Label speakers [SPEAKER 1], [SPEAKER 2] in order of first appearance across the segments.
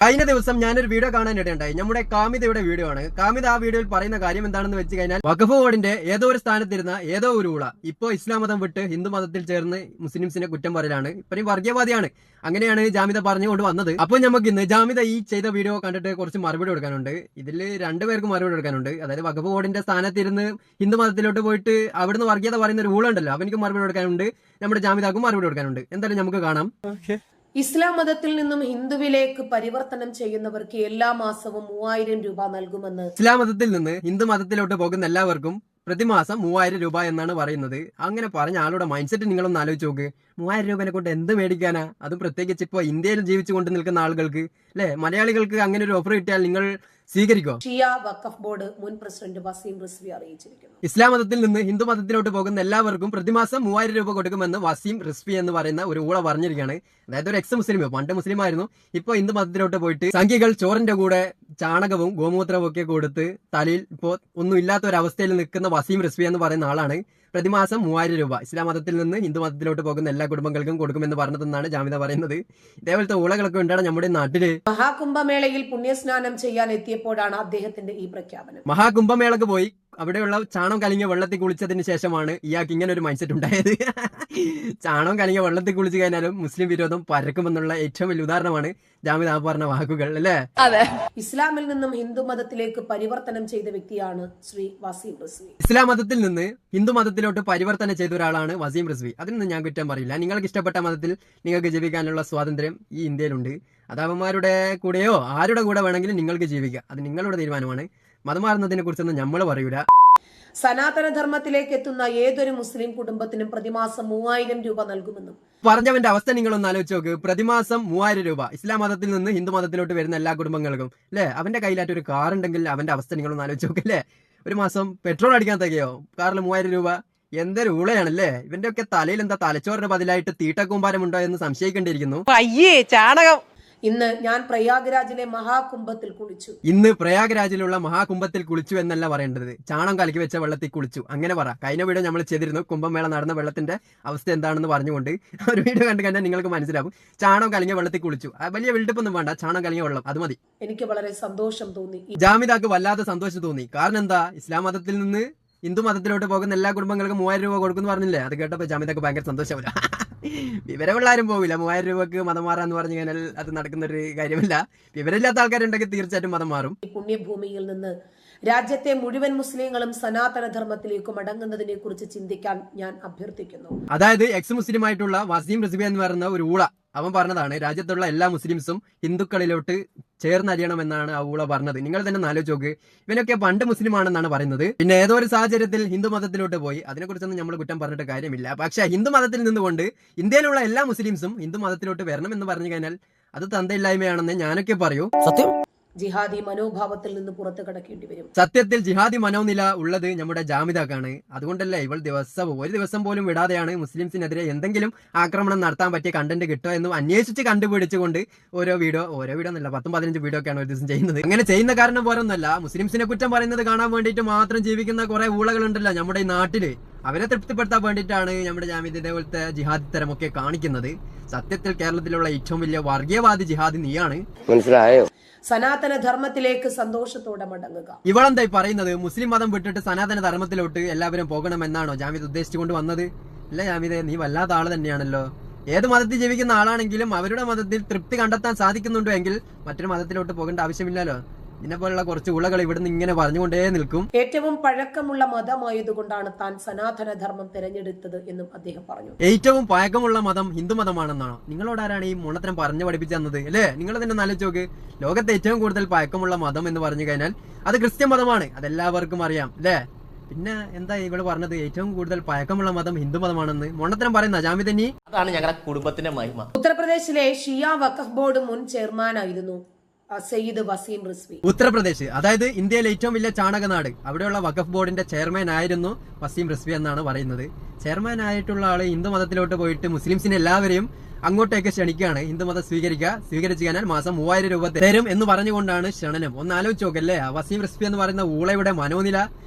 [SPEAKER 1] കഴിഞ്ഞ ദിവസം ഞാനൊരു വീഡിയോ കാണാനിടയുണ്ടായി. നമ്മുടെ കാമിതയുടെ വീഡിയോ ആണ്. കാമിത ആ വീഡിയോയിൽ പറയുന്ന കാര്യം എന്താണെന്ന് വെച്ച് കഴിഞ്ഞാൽ, വഖഫ് ബോർഡിന്റെ ഏതോ ഒരു സ്ഥാനത്തിരുന്ന ഏതോ ഒരു ഊള ഇപ്പോ ഇസ്ലാം മതം വിട്ട് ഹിന്ദു മതത്തിൽ ചേർന്ന് മുസ്ലിംസിനെ കുറ്റം പറയലാണ്, ഇത്രയും വർഗീയവാദിയാണ്. അങ്ങനെയാണ് ജാമിത പറഞ്ഞുകൊണ്ട് വന്നത്. അപ്പോൾ നമുക്ക് ഇന്ന് ജാമിത ഈ ചെയ്ത വീഡിയോ കണ്ടിട്ട് കുറച്ച് മറുപടി കൊടുക്കാനുണ്ട്. ഇതിൽ രണ്ടുപേർക്ക് മറുപടി കൊടുക്കാനുണ്ട്. അതായത് വഖഫ് ബോർഡിന്റെ സ്ഥാനത്തിരുന്ന് ഹിന്ദു മതത്തിലോട്ട് പോയിട്ട് അവിടുന്ന് വർഗീയത പറയുന്ന ഒരു ഊളുണ്ടല്ലോ, അവനിക്ക് മറുപടി കൊടുക്കാനുണ്ട്, നമ്മുടെ ജാമിതാക്കും മറുപടി കൊടുക്കാനുണ്ട്. എന്തായാലും നമുക്ക് കാണാം.
[SPEAKER 2] ഇസ്ലാം മതത്തിൽ നിന്നും ഹിന്ദുവിലേക്ക് പരിവർത്തനം ചെയ്യുന്നവർക്ക് എല്ലാ മാസവും 3000 രൂപ നൽകുമെന്ന്
[SPEAKER 1] ഇസ്ലാം മതത്തിൽ നിന്ന് ഹിന്ദു മതത്തിലോട്ട് പോകുന്ന എല്ലാവർക്കും പ്രതിമാസം 3000 രൂപ എന്നാണ് പറയുന്നത്. അങ്ങനെ പറഞ്ഞ ആളുടെ മൈൻഡ് സെറ്റ് നിങ്ങളൊന്ന് ആലോചിച്ച് നോക്ക്. 3000 രൂപനെ കൊണ്ട് എന്ത് മേടിക്കാനാ? അതും പ്രത്യേകിച്ച് ഇപ്പൊ ഇന്ത്യയിൽ ജീവിച്ചുകൊണ്ട് നിൽക്കുന്ന ആളുകൾക്ക്, അല്ലെ, മലയാളികൾക്ക് അങ്ങനെ ഒരു ഓഫർ കിട്ടിയാൽ നിങ്ങൾ സ്വീകരിക്കോ?
[SPEAKER 2] ഷിയ വഖഫ് ബോർഡ് മുൻ പ്രസിഡന്റ് വസീം റിസ്വി അറിയിച്ചിരിക്കുന്നു.
[SPEAKER 1] ഇസ്ലാം മതത്തിൽ നിന്ന് ഹിന്ദു മതത്തിലോട്ട് പോകുന്ന എല്ലാവർക്കും പ്രതിമാസം 3000 രൂപ കൊടുക്കുമെന്ന് വസീം റിസ്വി എന്ന് പറയുന്ന ഒരു ഊള പറഞ്ഞിരിക്കുകയാണ്. അതായത് ഒരു എക്സ് മുസ്ലിം, പണ്ട് മുസ്ലിം ആയിരുന്നു, ഇപ്പൊ ഹിന്ദു മതത്തിലോട്ട് പോയിട്ട് സംഖ്യകൾ ചോറിന്റെ കൂടെ ചാണകവും ഗോമൂത്രവും ഒക്കെ കൊടുത്ത് തലയിൽ ഇപ്പോ ഒന്നും ഇല്ലാത്ത ഒരു അവസ്ഥയിൽ നിൽക്കുന്ന വസീം റിസ്വി എന്ന് പറയുന്ന ആളാണ് പ്രതിമാസം 3000 രൂപ ഇസ്ലാം മതത്തിൽ നിന്ന് ഹിന്ദു മതത്തിലോട്ട് പോകുന്ന എല്ലാ കുടുംബങ്ങൾക്കും കൊടുക്കുമെന്ന് പറഞ്ഞതെന്നാണ് ജാമിത പറയുന്നത്. ഇതേപോലത്തെ ഊളകളൊക്കെ ഉണ്ടാണ് നമ്മുടെ നാട്ടില്.
[SPEAKER 2] മഹാകുംഭമേളയിൽ പുണ്യസ്നാനം ചെയ്യാൻ എത്തിയപ്പോഴാണ് അദ്ദേഹത്തിന്റെ ഈ പ്രഖ്യാപനം.
[SPEAKER 1] മഹാകുംഭമേളക്ക് പോയി അവിടെയുള്ള ചാണം കലങ്ങിയ വെള്ളത്തിൽ കുളിച്ചതിന് ശേഷമാണ് ഇയാൾക്ക് ഇങ്ങനെ ഒരു മൈൻഡ് സെറ്റ് ഉണ്ടായത്. ചാണം കലങ്ങിയ വെള്ളത്തിൽ കുളിച്ചു കഴിഞ്ഞാലും മുസ്ലിം വിരോധം പരക്കുമെന്നുള്ള ഏറ്റവും വലിയ ഉദാഹരണമാണ് ജാമിദ പറഞ്ഞ വാക്കുകൾ, അല്ലേ?
[SPEAKER 2] അതെ. ഇസ്ലാമിൽ നിന്നും ഹിന്ദു മതത്തിലേക്ക് പരിവർത്തനം ചെയ്ത വ്യക്തിയാണ് ശ്രീ വസീം റിസ്വി.
[SPEAKER 1] ഇസ്ലാം മതത്തിൽ നിന്ന് ഹിന്ദു മതത്തിലോട്ട് പരിവർത്തനം ചെയ്ത ഒരാളാണ് വസീം റിസ്വി. അതിനൊന്നും ഞാൻ കുറ്റം പറയില്ല. നിങ്ങൾക്ക് ഇഷ്ടപ്പെട്ട മതത്തിൽ നിങ്ങൾക്ക് ജീവിക്കാനുള്ള സ്വാതന്ത്ര്യം ഈ ഇന്ത്യയിലുണ്ട്. അത് അവന്മാരുടെ കൂടെയോ ആരുടെ കൂടെ വേണമെങ്കിലും നിങ്ങൾക്ക് ജീവിക്കാം. അത് നിങ്ങളുടെ തീരുമാനമാണ്. മതം മാറുന്നതിനെ കുറിച്ചൊന്നും നമ്മൾ പറയൂല.
[SPEAKER 2] സനാതനധർമ്മത്തിലേക്ക് എത്തുന്ന ഏതൊരു മുസ്ലിം കുടുംബത്തിനും പ്രതിമാസം 3000 രൂപ നൽകുമെന്നും
[SPEAKER 1] പറഞ്ഞവന്റെ അവസ്ഥ നിങ്ങളൊന്ന് ആലോചിച്ച് നോക്ക്. പ്രതിമാസം 3000 രൂപ ഇസ്ലാം മതത്തിൽ നിന്ന് ഹിന്ദു മതത്തിലോട്ട് വരുന്ന എല്ലാ കുടുംബങ്ങൾക്കും, അല്ലെ? അവന്റെ കയ്യിലായിട്ട് ഒരു കാർ ഉണ്ടെങ്കിൽ അവന്റെ അവസ്ഥ നിങ്ങളൊന്ന് ആലോചിച്ച് നോക്ക്, അല്ലേ? ഒരു മാസം പെട്രോൾ അടിക്കാൻ തികയോ? കാറിൽ 3000 രൂപ എന്തൊരു ഊളയാണല്ലേ? ഇവന്റെ ഒക്കെ തലയിൽ എന്താ തലച്ചോറിന് ബദലായിട്ട് തീട്ടക്കൂമ്പാരമുണ്ടോ എന്ന് സംശയിക്കേണ്ടിയിരിക്കുന്നു.
[SPEAKER 3] ചാണകം.
[SPEAKER 2] ഇന്ന് ഞാൻ പ്രയാഗ്രാജിലെ മഹാകുംഭത്തിൽ കുളിച്ചു.
[SPEAKER 1] ഇന്ന് പ്രയാഗ്രാജിലുള്ള മഹാകുംഭത്തിൽ കുളിച്ചു എന്നല്ല പറയേണ്ടത്, ചാണം കലക്കി വെച്ച വെള്ളത്തിൽ കുളിച്ചു അങ്ങനെ പറ. കഴിഞ്ഞ വീഡിയോ നമ്മൾ ചെയ്തിരുന്നു, കുംഭമേള നടന്ന വെള്ളത്തിന്റെ അവസ്ഥ എന്താണെന്ന് പറഞ്ഞുകൊണ്ട്. ഒരു വീഡിയോ കണ്ടു കഴിഞ്ഞാൽ നിങ്ങൾക്ക് മനസ്സിലാവും. ചാണം കലങ്ങിയ വെള്ളത്തിൽ കുളിച്ചു. വലിയ വിൽഡിപ്പൊന്നും വേണ്ട, ചാണം കലങ്ങിയ വെള്ളം അത് മതി.
[SPEAKER 2] എനിക്ക് വളരെ സന്തോഷം തോന്നി.
[SPEAKER 1] ജാമിദാക്ക് വല്ലാതെ സന്തോഷം തോന്നി. കാരണം എന്താ? ഇസ്ലാം മതത്തിൽ നിന്ന് ഹിന്ദു മതത്തിലോട്ട് പോകുന്ന എല്ലാ കുടുംബങ്ങൾക്കും 3000 രൂപ കൊടുക്കുന്നു പറഞ്ഞില്ലേ? അത് കേട്ടപ്പോ ജാമിദാക്ക് ഭയങ്കര സന്തോഷമില്ല. വിവരമുള്ളാരും പോവില്ല. 3000 രൂപക്ക് മതം മാറാന്ന് പറഞ്ഞു കഴിഞ്ഞാൽ അത് നടക്കുന്ന ഒരു കാര്യമില്ല. വിവരമില്ലാത്ത ആൾക്കാരുണ്ടെങ്കിൽ തീർച്ചയായിട്ടും മതം മാറും.
[SPEAKER 2] പുണ്യഭൂമിയിൽ നിന്ന് രാജ്യത്തെ മുഴുവൻ മുസ്ലിങ്ങളും സനാതന ധർമ്മത്തിലേക്ക് മടങ്ങുന്നതിനെ കുറിച്ച് ചിന്തിക്കാൻ ഞാൻ അഭ്യർത്ഥിക്കുന്നു.
[SPEAKER 1] അതായത് എക്സ് മുസ്ലിം ആയിട്ടുള്ള വസീം റിസ്വി എന്ന് പറയുന്ന ഒരു ഊള അവൻ പറഞ്ഞതാണ് രാജ്യത്തുള്ള എല്ലാ മുസ്ലിംസും ഹിന്ദുക്കളിലോട്ട് ചേർന്നറിയണമെന്നാണ് ആ ഊള പറഞ്ഞത്. നിങ്ങൾ തന്നെ ആലോചിച്ച് നോക്ക്. ഇവനൊക്കെ പണ്ട് മുസ്ലിം ആണെന്നാണ് പറയുന്നത്. പിന്നെ ഏതോ ഒരു സാഹചര്യത്തിൽ ഹിന്ദു മതത്തിലോട്ട് പോയി. അതിനെക്കുറിച്ചൊന്നും നമ്മൾ കുറ്റം പറഞ്ഞിട്ട് കാര്യമില്ല. പക്ഷെ ഹിന്ദു മതത്തിൽ നിന്നുകൊണ്ട് ഇന്ത്യയിലുള്ള എല്ലാ മുസ്ലിംസും ഹിന്ദു മതത്തിലോട്ട് വരണം എന്ന് പറഞ്ഞു കഴിഞ്ഞാൽ അത് തന്തയില്ലായ്മയാണെന്ന് ഞാനൊക്കെ പറയൂ. സത്യം
[SPEAKER 2] ജിഹാദി മനോഭാവത്തിൽ നിന്ന് പുറത്തു കടക്കേണ്ടി വരും.
[SPEAKER 1] സത്യത്തിൽ ജിഹാദി മനോനില ഉള്ളത് നമ്മുടെ ജാമിദാക്കാണ്. അതുകൊണ്ടല്ലേ ഇവൾ ഒരു ദിവസം പോലും വിടാതെയാണ് മുസ്ലിംസിനെതിരെ എന്തെങ്കിലും ആക്രമണം നടത്താൻ പറ്റിയ കണ്ടന്റ് കിട്ടുക എന്ന് അന്വേഷിച്ച് കണ്ടുപിടിച്ചുകൊണ്ട് ഓരോ വീഡിയോ എന്നല്ല 10-15 വീഡിയോ ഒക്കെയാണ് ഒരു ദിവസം ചെയ്യുന്നത്. അങ്ങനെ ചെയ്യുന്ന കാരണം പോരൊന്നല്ല, മുസ്ലിംസിനെ കുറ്റം പറയുന്നത് കാണാൻ വേണ്ടിയിട്ട് മാത്രം ജീവിക്കുന്ന കുറെ ഊളകളുണ്ടല്ലോ നമ്മുടെ ഈ നാട്ടില്. അവരെ തൃപ്തിപ്പെടുത്താൻ വേണ്ടിയിട്ടാണ് നമ്മുടെ ജാമിദ ഇതേപോലത്തെ ജിഹാദി തരമൊക്കെ കാണിക്കുന്നത്. സത്യത്തിൽ കേരളത്തിലുള്ള ഏറ്റവും വലിയ വർഗീയവാദി ജിഹാദി നീയാണ്.
[SPEAKER 3] മനസ്സിലായോ?
[SPEAKER 2] സനാതന ധർമ്മത്തിലേക്ക് സന്തോഷത്തോടെ മടങ്ങുക.
[SPEAKER 1] ഇവളെന്തായി പറയുന്നത്? മുസ്ലിം മതം വിട്ടിട്ട് സനാതന ധർമ്മത്തിലോട്ട് എല്ലാവരും പോകണമെന്നാണോ ജാമിദ ഉദ്ദേശിച്ചുകൊണ്ട് വന്നത്? അല്ല ജാമിദ, നീ വല്ലാത്ത ആള് തന്നെയാണല്ലോ. ഏത് മതത്തിൽ ജീവിക്കുന്ന ആളാണെങ്കിലും അവരുടെ മതത്തിൽ തൃപ്തി കണ്ടെത്താൻ സാധിക്കുന്നുണ്ടോ എങ്കിൽ മറ്റൊരു മതത്തിലോട്ട് പോകേണ്ട ആവശ്യമില്ലല്ലോ. ഇതിനെ പോലുള്ള കുറച്ച് ഉളകൾ ഇവിടുന്ന് ഇങ്ങനെ പറഞ്ഞുകൊണ്ടേ നിൽക്കും.
[SPEAKER 2] ഏറ്റവും പഴക്കമുള്ള മതമായതുകൊണ്ടാണ് താൻ സനാതന ധർമ്മം തിരഞ്ഞെടുത്തത് എന്നും അദ്ദേഹം പറഞ്ഞു.
[SPEAKER 1] ഏറ്റവും പഴക്കമുള്ള മതം ഹിന്ദു മതമാണെന്നാണോ? നിങ്ങളോട് ആരാണ് ഈ മുണത്തരം പറഞ്ഞു പഠിപ്പിച്ചു തന്നത്? അല്ലേ? നിങ്ങൾ തന്നെ ആലോചിച്ച് നോക്ക്. ലോകത്തെ ഏറ്റവും കൂടുതൽ പഴക്കമുള്ള മതം എന്ന് പറഞ്ഞു കഴിഞ്ഞാൽ അത് ക്രിസ്ത്യൻ മതമാണ്. അതെല്ലാവർക്കും അറിയാം, അല്ലേ? പിന്നെ എന്താ ഇവള് പറഞ്ഞത് ഏറ്റവും കൂടുതൽ പഴക്കമുള്ള മതം ഹിന്ദു മതമാണെന്ന്? മുണത്തരം പറയുന്ന ജാമിദ നീ?
[SPEAKER 3] അതാണ് ഞങ്ങളുടെ കുടുംബത്തിന്റെ മഹിമ.
[SPEAKER 2] ഉത്തർപ്രദേശിലെ ഷിയ വഖഫ് ബോർഡ് മുൻ ചെയർമാനായിരുന്നു സയ്യിദ് വസീം റിസ്വി.
[SPEAKER 1] ഉത്തർപ്രദേശ്, അതായത് ഇന്ത്യയിലെ ഏറ്റവും വലിയ ചാണകനാട്, അവിടെയുള്ള വഖഫ് ബോർഡിന്റെ ചെയർമാൻ ആയിരുന്നു വസീം റിസ്വി എന്നാണ് പറയുന്നത്. ചെയർമാൻ ആയിട്ടുള്ള ആള് ഹിന്ദു മതത്തിലോട്ട് പോയിട്ട് മുസ്ലിംസിനെ എല്ലാവരെയും അങ്ങോട്ടേക്ക് ക്ഷണിക്കുകയാണ്. ഹിന്ദു മതം സ്വീകരിച്ചു കഴിഞ്ഞാൽ മാസം 3000 രൂപ തരും എന്ന് പറഞ്ഞുകൊണ്ടാണ് ക്ഷണനം. ഒന്ന് ആലോചിച്ച് നോക്കല്ലേ വസീം റിസ്വി എന്ന് പറയുന്ന ഊളയുടെ മനോനില.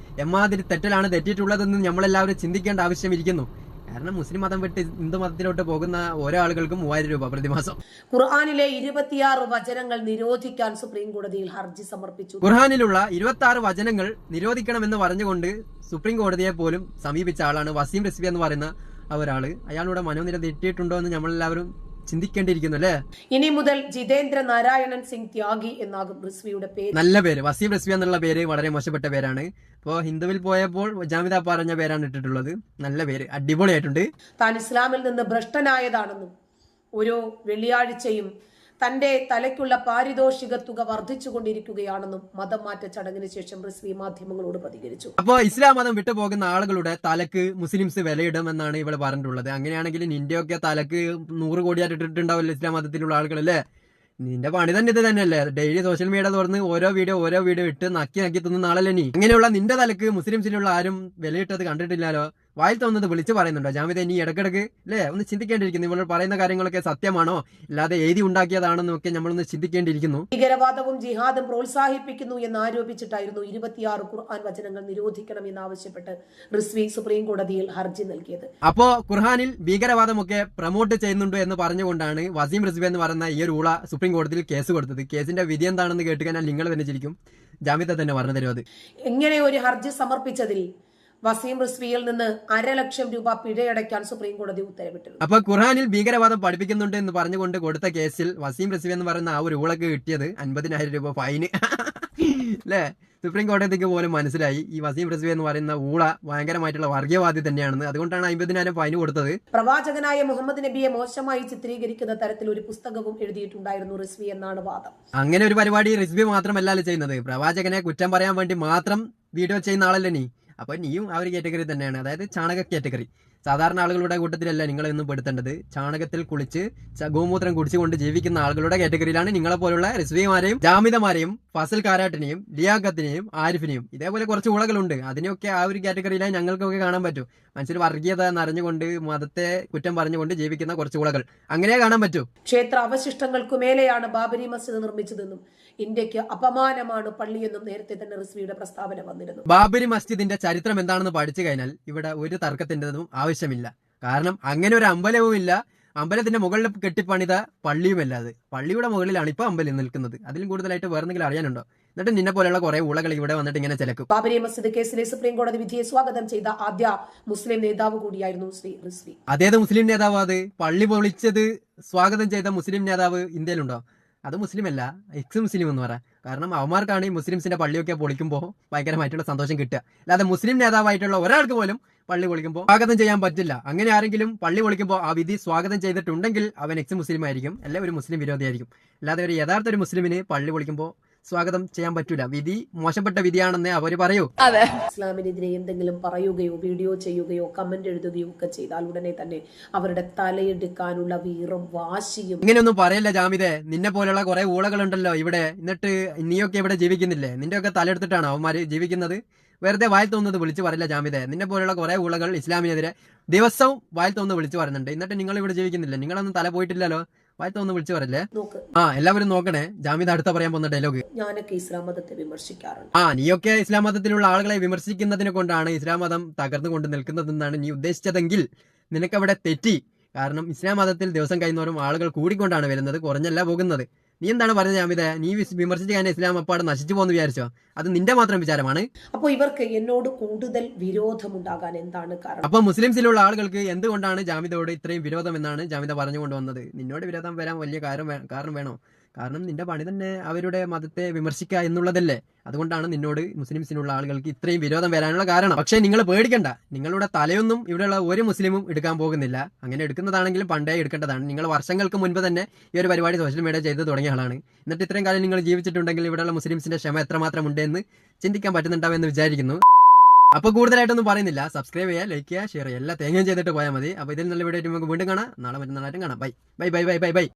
[SPEAKER 1] എമ്മാതിരി തെറ്റലാണ് തെറ്റിയിട്ടുള്ളതെന്ന് നമ്മളെല്ലാവരും ചിന്തിക്കേണ്ട ആവശ്യമിരിക്കുന്നു. കാരണം മുസ്ലിം മതം വിട്ട് ഹിന്ദു മതത്തിലോട്ട് പോകുന്ന ഓരോ ആളുകൾക്കും 3000 രൂപ പ്രതിമാസം.
[SPEAKER 2] ഖുർആനിലെ 26 വചനങ്ങൾ നിരോധിക്കാൻ സുപ്രീം കോടതിയിൽ ഹർജി സമർപ്പിച്ചു.
[SPEAKER 1] ഖുർആനിലുള്ള 26 വചനങ്ങൾ നിരോധിക്കണമെന്ന് പറഞ്ഞുകൊണ്ട് സുപ്രീം കോടതിയെ പോലും സമീപിച്ച ആളാണ് വസീം റിസ്വി എന്ന് പറയുന്ന ഒരാള്. അയാളുടെ മനോനില തെറ്റിയിട്ടുണ്ടോ എന്ന് നമ്മളെല്ലാവരും ചിന്തിക്കേണ്ടിയിരിക്കുന്നു അല്ലേ.
[SPEAKER 2] ഇനി മുതൽ ജിതേന്ദ്ര നാരായണൻ സിംഗ് ത്യാഗി എന്നാകും റിസ്വിയുടെ പേര്.
[SPEAKER 1] നല്ല പേര്, വസീം റിസ്വി എന്നുള്ള പേര് വളരെ മോശപ്പെട്ട പേരാണ്. ഇപ്പോ ഹിന്ദുവിൽ പോയപ്പോൾ ജാമിദ പറഞ്ഞ പേരാണ് ഇട്ടിട്ടുള്ളത്. നല്ല പേര്, അടിപൊളിയായിട്ടുണ്ട്.
[SPEAKER 2] താൻ ഇസ്ലാമിൽ നിന്ന് ഭ്രഷ്ടനായതാണെന്നും ഓരോ വെള്ളിയാഴ്ചയും തന്റെ തലയ്ക്കുള്ള പാരിതോഷിക തുക വർദ്ധിച്ചുകൊണ്ടിരിക്കുകയാണെന്നും മതം മാറ്റ ചടങ്ങിന് ശേഷം റിസ്വി മാധ്യമങ്ങളോട് പ്രതികരിച്ചു.
[SPEAKER 1] അപ്പോ ഇസ്ലാം മതം വിട്ടുപോകുന്ന ആളുകളുടെ തലക്ക് മുസ്ലിംസ് വിലയിടുമെന്നാണ് ഇവള് പറഞ്ഞിട്ടുള്ളത്. അങ്ങനെയാണെങ്കിൽ നിന്റെയൊക്കെ തലക്ക് 100 കോടിയായിട്ട് ഇട്ടിട്ടുണ്ടാവില്ല ഇസ്ലാം മതത്തിലുള്ള ആളുകളല്ലേ. നിന്റെ പണി തന്നെ ഇത് തന്നെയല്ലേ. ഡെയിലി സോഷ്യൽ മീഡിയ തുറന്ന് ഓരോ വീഡിയോ ഇട്ട് നക്കി തിന്നുന്ന ആളല്ലേ നീ. അങ്ങനെയുള്ള നിന്റെ തലക്ക് മുസ്ലിംസിലുള്ള ആരും വിലയിട്ടത് കണ്ടിട്ടില്ലാലോ. വായിൽ തോന്നുന്നത് വിളിച്ചു പറയുന്നുണ്ടോ ജാമിദ? നീ ഇടക്കിടക്ക് അല്ലേ ഒന്ന് ചിന്തിക്കേണ്ടിയിരിക്കുന്നു. ഇവൾ പറയുന്ന കാര്യങ്ങളൊക്കെ സത്യമാണോ അല്ലാതെ എഴുതി ഉണ്ടാക്കിയതാണെന്നൊക്കെ നമ്മളൊന്ന് ചിന്തിക്കേണ്ടിയിരിക്കുന്നു.
[SPEAKER 2] ഭീകരവാദവും ജിഹാദും പ്രോത്സാഹിപ്പിക്കുന്നു എന്ന് ആരോപിച്ചിട്ടായിരുന്നു 26 ഖുർആൻ വചനങ്ങൾ നിരോധിക്കണം എന്നാവശ്യപ്പെട്ട് റിസ്വി സുപ്രീം കോടതിയിൽ ഹർജി നൽകിയത്.
[SPEAKER 1] അപ്പോ ഖുർആനിൽ ഭീകരവാദമൊക്കെ പ്രൊമോട്ട് ചെയ്യുന്നുണ്ട് എന്ന് പറഞ്ഞുകൊണ്ടാണ് വസീം റിസ്വി എന്ന് പറയുന്ന ഈ ഒരു ഊള സുപ്രീം കോടതിയിൽ കേസ് കൊടുത്തത്. കേസിന്റെ വിധി എന്താണെന്ന് കേട്ടുകഴിഞ്ഞാൽ നിങ്ങൾ തന്നെ ചിരിക്കും. ജാമിദ തന്നെ പറഞ്ഞു തരും. അത്
[SPEAKER 2] ഇങ്ങനെ ഒരു ഹർജി സമർപ്പിച്ചതിൽ വസീം റിസ്വിയിൽ നിന്ന് 500,000 രൂപ പിഴയടയ്ക്കാൻ സുപ്രീം കോടതി ഉത്തരവിട്ടിരുന്നു.
[SPEAKER 1] അപ്പൊ ഖുർആനിൽ ഭീകരവാദം പഠിപ്പിക്കുന്നുണ്ട് എന്ന് പറഞ്ഞുകൊണ്ട് കൊടുത്ത കേസിൽ വസീം റിസ്വി എന്ന് പറയുന്ന ആ ഒരു ഊളക്ക് കിട്ടിയത് 50,000 രൂപ ഫൈന് അല്ലേ. സുപ്രീം കോടതിക്ക് പോലും മനസ്സിലായി ഈ വസീം റിസ്വി എന്ന് പറയുന്ന ഊള ഭയങ്കരമായിട്ടുള്ള വർഗീയവാദി തന്നെയാണെന്ന്. അതുകൊണ്ടാണ് 50,000 ഫൈന് കൊടുത്തത്.
[SPEAKER 2] പ്രവാചകനായ മുഹമ്മദ് നബിയെ മോശമായി ചിത്രീകരിക്കുന്ന തരത്തിൽ ഒരു പുസ്തകവും എഴുതിയിട്ടുണ്ടായിരുന്നു റിസ്വി എന്നാണ് വാദം.
[SPEAKER 1] അങ്ങനെ ഒരു പരിപാടി റിസ്വി മാത്രമല്ലല്ലോ ചെയ്യുന്നത്. പ്രവാചകനെ കുറ്റം പറയാൻ വേണ്ടി മാത്രം വീഡിയോ ചെയ്യുന്ന ആളല്ലേ നീ. അപ്പൊ നീയും ആ ഒരു കാറ്റഗറി തന്നെയാണ്, അതായത് ചാണക കാറ്റഗറി. സാധാരണ ആളുകളുടെ കൂട്ടത്തിലല്ല നിങ്ങളെ ഒന്നും പെടുത്തേണ്ടത്. ചാണകത്തിൽ കുളിച്ച് ഗോമൂത്രം കുടിച്ചുകൊണ്ട് ജീവിക്കുന്ന ആളുകളുടെ കാറ്റഗറിയിലാണ് നിങ്ങളെ പോലുള്ള റിസ്വിമാരെയും ജാമിദമാരെയും ഫസൽ കാരാട്ടിനെയും ലിയാഖത്തിനെയും ആരിഫിനെയും ഇതേപോലെ കുറച്ച് ഉളകളുണ്ട്. അതിനെയൊക്കെ ആ ഒരു കാറ്റഗറിയിലായി ഞങ്ങൾക്കൊക്കെ കാണാൻ പറ്റും. മനുഷ്യർ വർഗീയത എന്നറിഞ്ഞുകൊണ്ട് മതത്തെ കുറ്റം പറഞ്ഞുകൊണ്ട് ജീവിക്കുന്ന കുറച്ച് ഉളകൾ അങ്ങനെ കാണാൻ പറ്റൂ.
[SPEAKER 2] ക്ഷേത്ര അവശിഷ്ടങ്ങൾക്കു മേലെയാണ് ബാബരി മസ്ജിദ് നിർമ്മിച്ചതെന്നും ഇന്ത്യക്ക് അപമാനമാണ് പള്ളിയെന്നും നേരത്തെ തന്നെ റിസ്വിയുടെ പ്രസ്താവന വന്നിരുന്നു.
[SPEAKER 1] ബാബരി മസ്ജിദിന്റെ ചരിത്രം എന്താണെന്ന് പഠിച്ചു കഴിഞ്ഞാൽ ഇവിടെ ഒരു തർക്കത്തിൻ്റെതും ആവശ്യമില്ല. കാരണം അങ്ങനെ ഒരു അമ്പലവും ഇല്ല. അമ്പലത്തിന്റെ മുകളിൽ കെട്ടിപ്പണിത പള്ളിയുമല്ല. അത് പള്ളിയുടെ മുകളിലാണ് ഇപ്പൊ അമ്പലം നിൽക്കുന്നത്. അതിലും കൂടുതലായിട്ട് വേറെന്തെങ്കിലും അറിയാനുണ്ടോ? എന്നിട്ട് നിന്നെ പോലെയുള്ള കുറെ ഉളകൾ ഇവിടെ വന്നിട്ട് ഇങ്ങനെ ചിലക്കും.
[SPEAKER 2] ബാബരി മസ്ജിദ് കേസിലെ സുപ്രീം കോടതി വിധിയെ സ്വാഗതം ചെയ്ത ആദ്യ മുസ്ലിം നേതാവ് കൂടിയായിരുന്നു ശ്രീ റിസ്വി.
[SPEAKER 1] അതേത് മുസ്ലിം നേതാവ്? അത് പള്ളി പൊളിച്ചത് സ്വാഗതം ചെയ്ത മുസ്ലിം നേതാവ് ഇന്ത്യയിലുണ്ടോ? അത് മുസ്ലിം അല്ല, എക്സ് മുസ്ലിം എന്ന് പറയാം. കാരണം അവന്മാർക്കാണ് ഈ മുസ്ലിംസിന്റെ പള്ളിയൊക്കെ പൊളിക്കുമ്പോൾ ഭയങ്കരമായിട്ടുള്ള സന്തോഷം കിട്ടുക. അല്ലാതെ മുസ്ലിം നേതാവായിട്ടുള്ള ഒരാൾക്ക് പോലും പള്ളി പൊളിക്കുമ്പോൾ സ്വാഗതം ചെയ്യാൻ പറ്റില്ല. അങ്ങനെ ആരെങ്കിലും പള്ളി പൊളിക്കുമ്പോൾ ആ വിധി സ്വാഗതം ചെയ്തിട്ടുണ്ടെങ്കിൽ അവൻ എക്സ് മുസ്ലിം ആയിരിക്കും, അല്ലെ ഒരു മുസ്ലിം വിരോധിയായിരിക്കും. അല്ലാതെ ഒരു യഥാർത്ഥ ഒരു മുസ്ലിമിന് പള്ളി പൊളിക്കുമ്പോൾ സ്വാഗതം ചെയ്യാൻ പറ്റൂല. വിധി മോശപ്പെട്ട വിധിയാണെന്നേ അവര് പറയൂ.
[SPEAKER 2] ഇസ്ലാമിനെതിരെ എന്തെങ്കിലും പറയുകയോ വീഡിയോ ചെയ്യുകയോ കമന്റ് എഴുതുകയോ ഒക്കെ ചെയ്താൽ ഉടനെ തന്നെ അവരുടെ തലയെടുക്കാനുള്ള വീറും വാശിയും.
[SPEAKER 1] ഇങ്ങനെയൊന്നും പറയല്ല ജാമിദേ. നിന്നെ പോലെയുള്ള കുറെ ഊളകളുണ്ടല്ലോ ഇവിടെ. എന്നിട്ട് നീയൊക്കെ ഇവിടെ ജീവിക്കുന്നില്ലേ? നിന്റെ ഒക്കെ തലയെടുത്തിട്ടാണ് അവന്മാര് ജീവിക്കുന്നത്. വെറുതെ വായിൽ തോന്നുന്നത് വിളിച്ചു പറയില്ല ജാമിദേ. നിന്നെ പോലെയുള്ള കുറെ ഊളകൾ ഇസ്ലാമിനെതിരെ ദിവസവും വായിൽ തോന്നുന്നത് വിളിച്ചു പറയുന്നുണ്ട്. എന്നിട്ട് നിങ്ങൾ ഇവിടെ ജീവിക്കുന്നില്ല. നിങ്ങളൊന്നും തല പോയിട്ടില്ലല്ലോ. വായിൽ തോന്നുന്നത് വിളിച്ചു പറയല്ലേ. എല്ലാവരും നോക്കണേ. ജാമിദ അടുത്ത പറയാൻ പോകുന്ന ഡയലോഗ്.
[SPEAKER 2] ഞാനൊക്കെ ഇസ്ലാം മതത്തെ വിമർശിക്കാറുണ്ട്.
[SPEAKER 1] നീയൊക്കെ ഇസ്ലാം മതത്തിലുള്ള ആളുകളെ വിമർശിക്കുന്നതിനെ കൊണ്ടാണ് ഇസ്ലാം മതം തകർന്നുകൊണ്ട് നിൽക്കുന്നതെന്നാണ് നീ ഉദ്ദേശിച്ചതെങ്കിൽ നിനക്കവിടെ തെറ്റി. കാരണം ഇസ്ലാം മതത്തിൽ ദിവസം കഴിയുന്നവരും ആളുകൾ കൂടിക്കൊണ്ടാണ് വരുന്നത്, കുറഞ്ഞല്ല പോകുന്നത്. നീ എന്താണ് പറഞ്ഞത് ജാമിദ? നീ വിമർശിച്ച് കഴിഞ്ഞാൽ ഇസ്ലാം അപ്പാട് നശിച്ചു പോകുന്നു വിചാരിച്ചോ? അത് നിന്റെ മാത്രം വിചാരമാണ്.
[SPEAKER 2] അപ്പൊ ഇവർക്ക് എന്നോട് കൂടുതൽ വിരോധമുണ്ടാകാൻ എന്താണ് കാരണം?
[SPEAKER 1] അപ്പൊ മുസ്ലിംസിലുള്ള ആളുകൾക്ക് എന്തുകൊണ്ടാണ് ജാമിദയോട് ഇത്രയും വിരോധം എന്നാണ് ജാമിദ പറഞ്ഞുകൊണ്ടുവന്നത്. നിന്നോട് വിരോധം വരാൻ വലിയ കാരണം വേണോ? കാരണം നിന്റെ പണി തന്നെ അവരുടെ മതത്തെ വിമർശിക്കുക എന്നുള്ളതല്ലേ. അതുകൊണ്ടാണ് നിന്നോട് മുസ്ലിംസിനുള്ള ആളുകൾക്ക് ഇത്രയും വിരോധം വരാനുള്ള കാരണം. പക്ഷേ നിങ്ങൾ പേടിക്കണ്ട, നിങ്ങളുടെ തലയൊന്നും ഇവിടെയുള്ള ഒരു മുസ്ലിമും എടുക്കാൻ പോകുന്നില്ല. അങ്ങനെ എടുക്കുന്നതാണെങ്കിലും പണ്ടേ എടുക്കേണ്ടതാണ്. നിങ്ങൾ വർഷങ്ങൾക്ക് മുൻപ് തന്നെ ഈ ഒരു പരിപാടി സോഷ്യൽ മീഡിയ ചെയ്ത് തുടങ്ങിയ ആളാണ്. എന്നിട്ട് ഇത്രയും കാലം നിങ്ങൾ ജീവിച്ചിട്ടുണ്ടെങ്കിൽ ഇവിടെയുള്ള മുസ്ലിംസിന്റെ ക്ഷമ എത്രമാത്രം ഉണ്ടെന്ന് ചിന്തിക്കാൻ പറ്റുന്നുണ്ടാവുമെന്ന് വിചാരിക്കുന്നു. അപ്പൊ കൂടുതലായിട്ടൊന്നും പറയുന്നില്ല. സബ്സ്ക്രൈബ് ചെയ്യുക, ലൈക്ക് ചെയ്യുക, ഷെയർ ചെയ്യുക, എല്ലാ തേങ്ങയും ചെയ്തിട്ട് പോയാൽ മതി. അപ്പൊ ഇതിൽ നല്ല വീഡിയോ നമുക്ക് വീണ്ടും കാണാം. നാളെ മറ്റന്നാളായിട്ടും കാണാം. Bye bye bye bye bye.